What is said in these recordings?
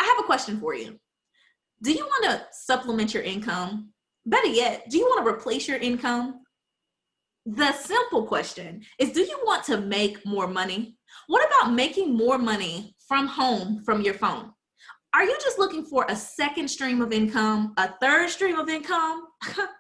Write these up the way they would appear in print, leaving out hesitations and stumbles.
I have a question for you. Do you want to supplement your income? Better yet, do you want to replace your income? The simple question is, do you want to make more money? What about making more money from home from your phone? Are you just looking for a second stream of income, a third stream of income,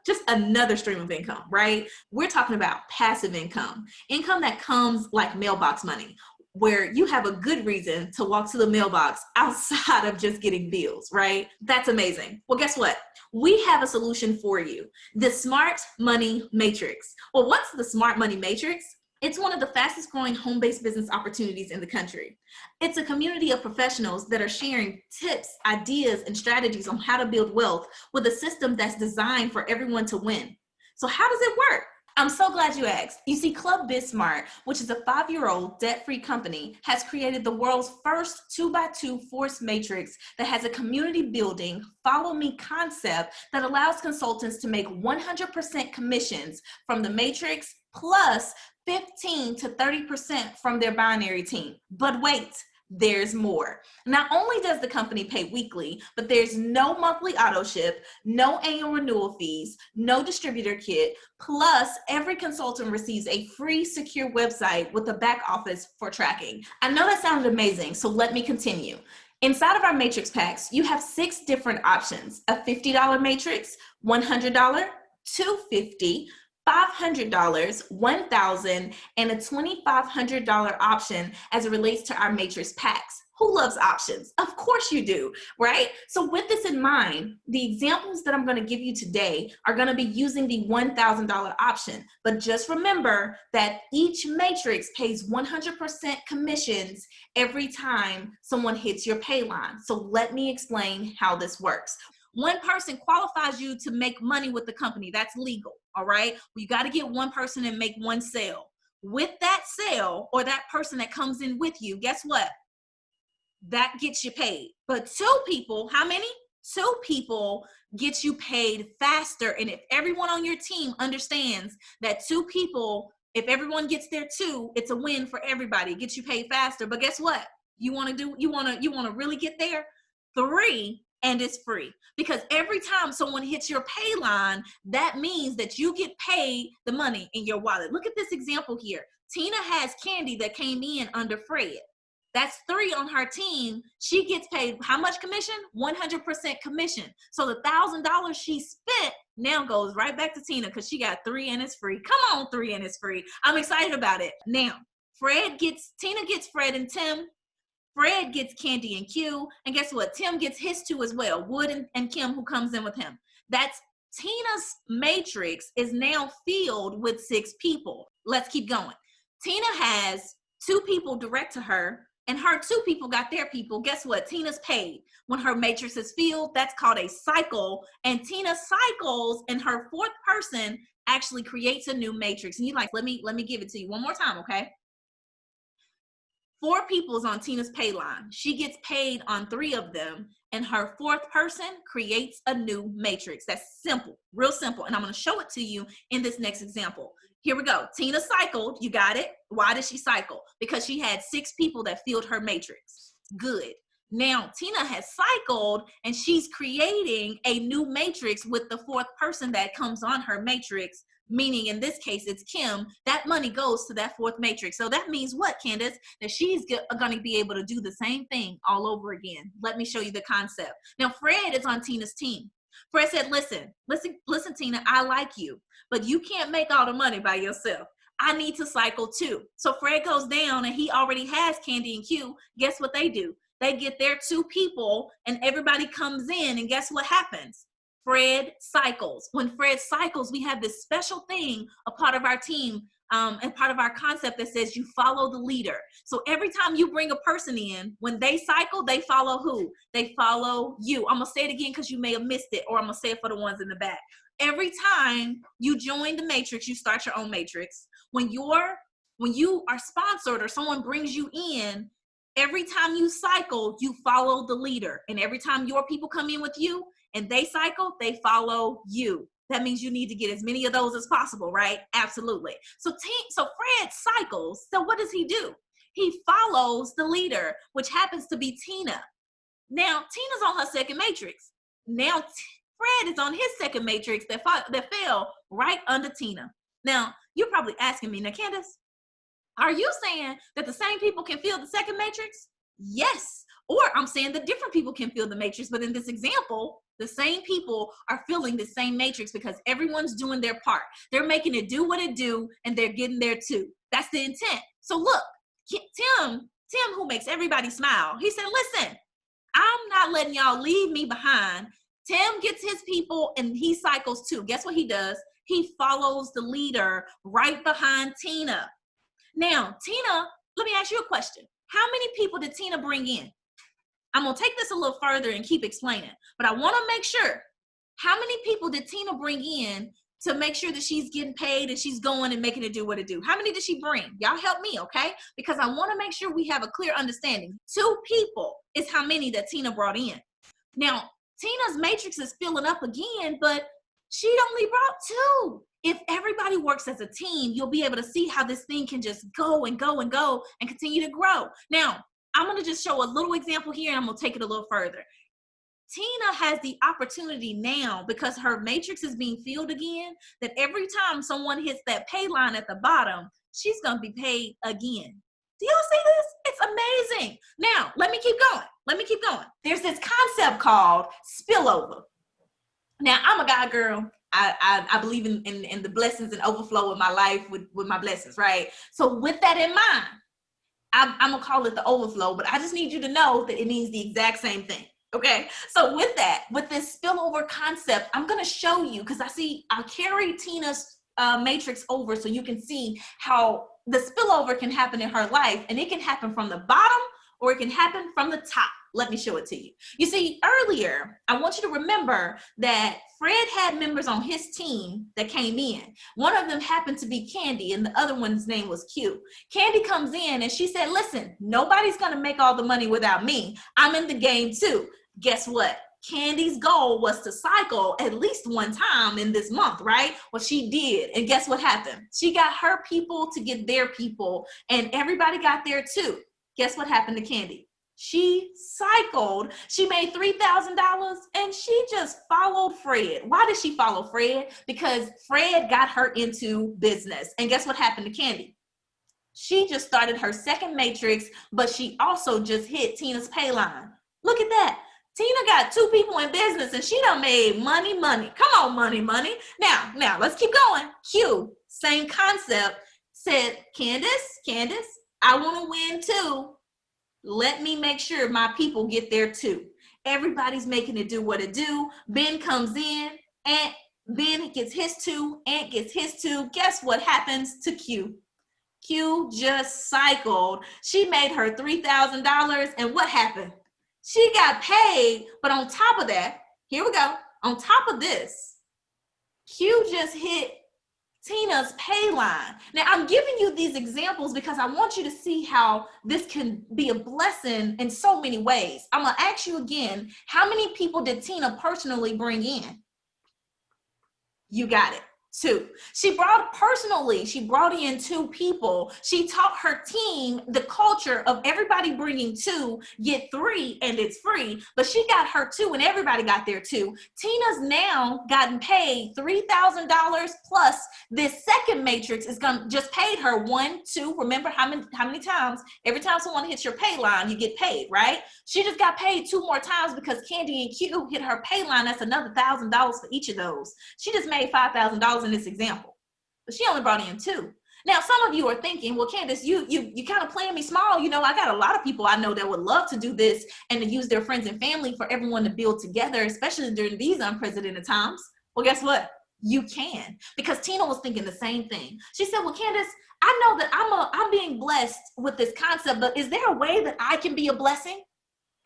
just another stream of income, right? We're talking about passive income, income that comes like mailbox money, where you have a good reason to walk to the mailbox outside of just getting bills, right? That's amazing. Well, guess what? We have a solution for you, the Smart Money Matrix. Well, what's the Smart Money Matrix? It's one of the fastest growing home-based business opportunities in the country. It's a community of professionals that are sharing tips, ideas, and strategies on how to build wealth with a system that's designed for everyone to win. So how does it work? I'm so glad you asked. You see, Club BizsSmart, which is a 5-year-old debt-free company, has created the world's first 2x2 force matrix that has a community building, follow me concept that allows consultants to make 100% commissions from the matrix plus 15 to 30% from their binary team. But wait, there's more. Not only does the company pay weekly, but there's no monthly auto ship, no annual renewal fees, no distributor kit, plus every consultant receives a free secure website with a back office for tracking. I know that sounded amazing, so let me continue. Inside of our matrix packs, you have 6 different options: a $50 matrix, $100, $250, $500, $1,000, and a $2,500 option as it relates to our matrix packs. Who loves options? Of course you do, right? So with this in mind, the examples that I'm going to give you today are going to be using the $1,000 option. But just remember that each matrix pays 100% commissions every time someone hits your pay line. So let me explain how this works. One person qualifies you to make money with the company. That's legal, all right? Well, you got to get one person and make one sale. With that sale, or that person that comes in with you, guess what? That gets you paid. But 2 people, how many? 2 people gets you paid faster. And if everyone on your team understands that 2 people, if everyone gets there too, it's a win for everybody. It gets you paid faster. But guess what? You want to really get there? 3, and it's free, because every time someone hits your pay line, that means that you get paid the money in your wallet. Look at this example here. Tina has Candy that came in under Fred. That's 3 on her team. She gets paid how much commission? 100% commission. So the $1,000 she spent now goes right back to Tina, because she got 3 and it's free. Come on, 3 and it's free. I'm excited about it. Now, Tina gets Fred and Tim. Fred gets Candy and Q, and guess what? Tim gets his 2 as well, Wood and Kim, who comes in with him. That's Tina's matrix is now filled with 6 people. Let's keep going. Tina has 2 people direct to her, and her 2 people got their people. Guess what? Tina's paid. When her matrix is filled, that's called a cycle, and Tina cycles, and her 4th person actually creates a new matrix. And you're like, let me give it to you one more time, okay? 4 people's on Tina's pay line. She gets paid on 3 of them, and her 4th person creates a new matrix. That's simple, real simple. And I'm going to show it to you in this next example. Here we go. Tina cycled. You got it? Why did she cycle? Because she had 6 people that filled her matrix. Good. Now Tina has cycled, and she's creating a new matrix with the 4th person that comes on her matrix, meaning in this case it's Kim. That money goes to that 4th matrix. So that means what, Candace? That she's going to be able to do the same thing all over again. Let me show you the concept. Now Fred is on Tina's team. Fred said, listen, Tina, I like you, but you can't make all the money by yourself. I need to cycle too. So Fred goes down, and he already has Candy and Q. Guess what they do? They get their 2 people, and everybody comes in, and guess what happens? Fred cycles. When Fred cycles, we have this special thing, a part of our team, and part of our concept that says you follow the leader. So every time you bring a person in, when they cycle, they follow who? They follow you. I'm going to say it again because you may have missed it, or I'm going to say it for the ones in the back. Every time you join the matrix, you start your own matrix. When you are sponsored or someone brings you in, every time you cycle, you follow the leader. And every time your people come in with you and they cycle, they follow you. That means you need to get as many of those as possible, right? Absolutely. So Fred cycles. So what does he do? He follows the leader, which happens to be Tina. Now, Tina's on her second matrix. Now, Fred is on his second matrix that fell right under Tina. Now, you're probably asking me, now, Candace, are you saying that the same people can feel the second matrix? Yes. Or I'm saying that different people can feel the matrix, but in this example, the same people are feeling the same matrix because everyone's doing their part. They're making it do what it do, and they're getting there too. That's the intent. So look, Tim, who makes everybody smile, he said, listen, I'm not letting y'all leave me behind. Tim gets his people and he cycles too. Guess what he does? He follows the leader right behind Tina. Now, Tina, let me ask you a question. How many people did Tina bring in? I'm going to take this a little further and keep explaining, but I want to make sure. How many people did Tina bring in to make sure that she's getting paid and she's going and making it do what it do? How many did she bring? Y'all help me, okay? Because I want to make sure we have a clear understanding. 2 people is how many that Tina brought in. Now, Tina's matrix is filling up again, but she only brought 2. If everybody works as a team, you'll be able to see how this thing can just go and go and go and continue to grow. Now, I'm going to just show a little example here, and I'm going to take it a little further. Tina has the opportunity now, because her matrix is being filled again, that every time someone hits that pay line at the bottom, she's going to be paid again. Do y'all see this? It's amazing. Now, let me keep going. There's this concept called spillover. Now, I'm a God girl. I believe in the blessings and overflow of my life with my blessings, right? So with that in mind, I'm going to call it the overflow, but I just need you to know that it means the exact same thing. Okay, so with this spillover concept, I'm going to show you, because I'll carry Tina's matrix over so you can see how the spillover can happen in her life, and it can happen from the bottom or it can happen from the top. Let me show it to you. You see, earlier, I want you to remember that Fred had members on his team that came in. One of them happened to be Candy, and the other one's name was Q. Candy comes in and she said, listen, nobody's going to make all the money without me. I'm in the game too. Guess what? Candy's goal was to cycle at least one time in this month, right? Well, she did. And guess what happened? She got her people to get their people, and everybody got there too. Guess what happened to Candy? She cycled. She made $3,000 and she just followed Fred. Why did she follow Fred? Because Fred got her into business. And guess what happened to Candy? She just started her second matrix, but she also just hit Tina's pay line. Look at that. Tina got 2 people in business and she done made money. Come on, money. Now let's keep going. Q, same concept, said, Candace, I want to win too. Let me make sure my people get there too. Everybody's making it do what it do. Ben comes in, and Ben gets his 2, Ant gets his 2. Guess what happens to Q? Q just cycled. She made her $3,000, and what happened? She got paid, but on top of that, here we go. On top of this, Q just hit Tina's pay line. Now, I'm giving you these examples because I want you to see how this can be a blessing in so many ways. I'm going to ask you again, how many people did Tina personally bring in? You got it. 2. She brought in 2 people. She taught her team the culture of everybody bringing 2, get 3, and it's free. But she got her 2, and everybody got their 2. Tina's now gotten paid $3,000 plus this second matrix is gonna just paid her 1, 2. Remember how many times? Every time someone hits your pay line, you get paid, right? She just got paid 2 more times because Candy and Q hit her pay line. That's another $1,000 for each of those. She just made $5,000 in this example, but she only brought in 2. Now, some of you are thinking, well, Candace, you kind of playing me small. You know, I got a lot of people I know that would love to do this and to use their friends and family for everyone to build together, especially during these unprecedented times. Well, guess what? You can, because Tina was thinking the same thing. She said, well, Candace, I know that I'm being blessed with this concept, but is there a way that I can be a blessing?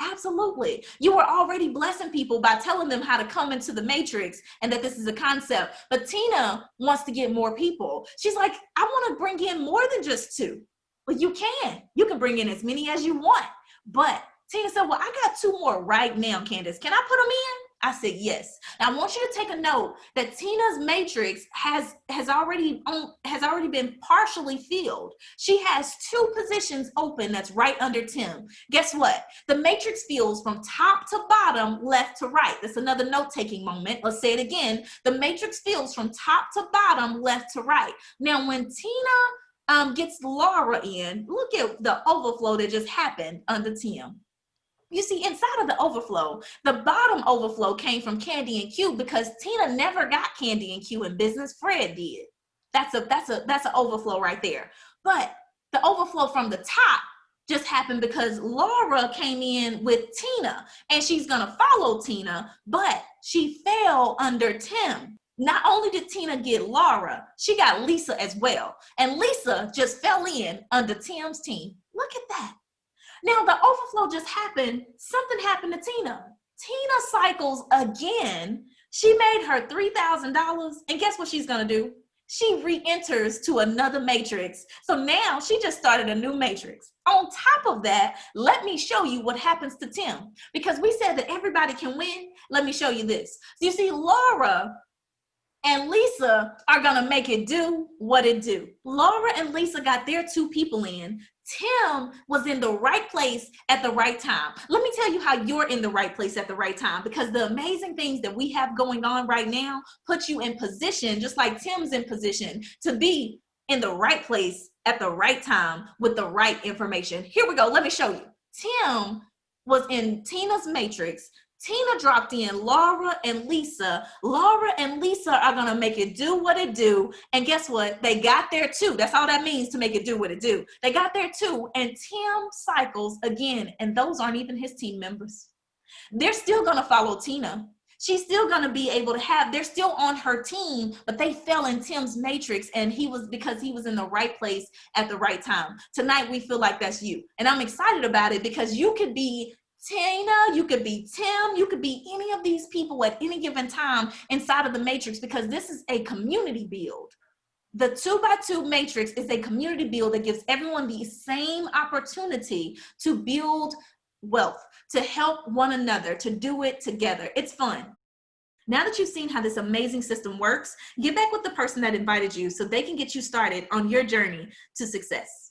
Absolutely. You were already blessing people by telling them how to come into the matrix and that this is a concept. But Tina wants to get more people. She's like, I want to bring in more than just 2. Well, you can. You can bring in as many as you want. But Tina said, well, I got 2 more right now, Candace. Can I put them in? I said, yes. Now I want you to take a note that Tina's matrix has already been partially filled. She has 2 positions open that's right under Tim. Guess what? The matrix fills from top to bottom, left to right. That's another note-taking moment. Let's say it again. The matrix fills from top to bottom, left to right. Now, when Tina gets Laura in, look at the overflow that just happened under Tim. You see, inside of the overflow, the bottom overflow came from Candy and Q because Tina never got Candy and Q in business. Fred did. That's an overflow right there. But the overflow from the top just happened because Laura came in with Tina, and she's gonna follow Tina, but she fell under Tim. Not only did Tina get Laura, she got Lisa as well. And Lisa just fell in under Tim's team. Look at that. Now the overflow just happened. Something happened to Tina. Tina cycles again. She made her $3,000. And guess what she's going to do? She re-enters to another matrix. So now she just started a new matrix. On top of that, let me show you what happens to Tim. Because we said that everybody can win. Let me show you this. So you see, Laura and Lisa are going to make it do what it do. Laura and Lisa got their 2 people in. Tim was in the right place at the right time. Let me tell you how you're in the right place at the right time, because the amazing things that we have going on right now put you in position, just like Tim's in position, to be in the right place at the right time with the right information. Here we go. Let me show you. Tim was in Tina's matrix. Tina dropped in Laura and Lisa. Laura and Lisa are going to make it do what it do. And guess what? They got there too. That's all that means, to make it do what it do. They got there too. And Tim cycles again. And those aren't even his team members. They're still going to follow Tina. She's still going to be able to they're still on her team, but they fell in Tim's matrix, and because he was in the right place at the right time. Tonight, we feel like that's you. And I'm excited about it, because you could be Tina, you could be Tim, you could be any of these people at any given time inside of the matrix, because this is a community build. The 2x2 matrix is a community build that gives everyone the same opportunity to build wealth, to help one another, to do it together. It's fun. Now that you've seen how this amazing system works, get back with the person that invited you so they can get you started on your journey to success.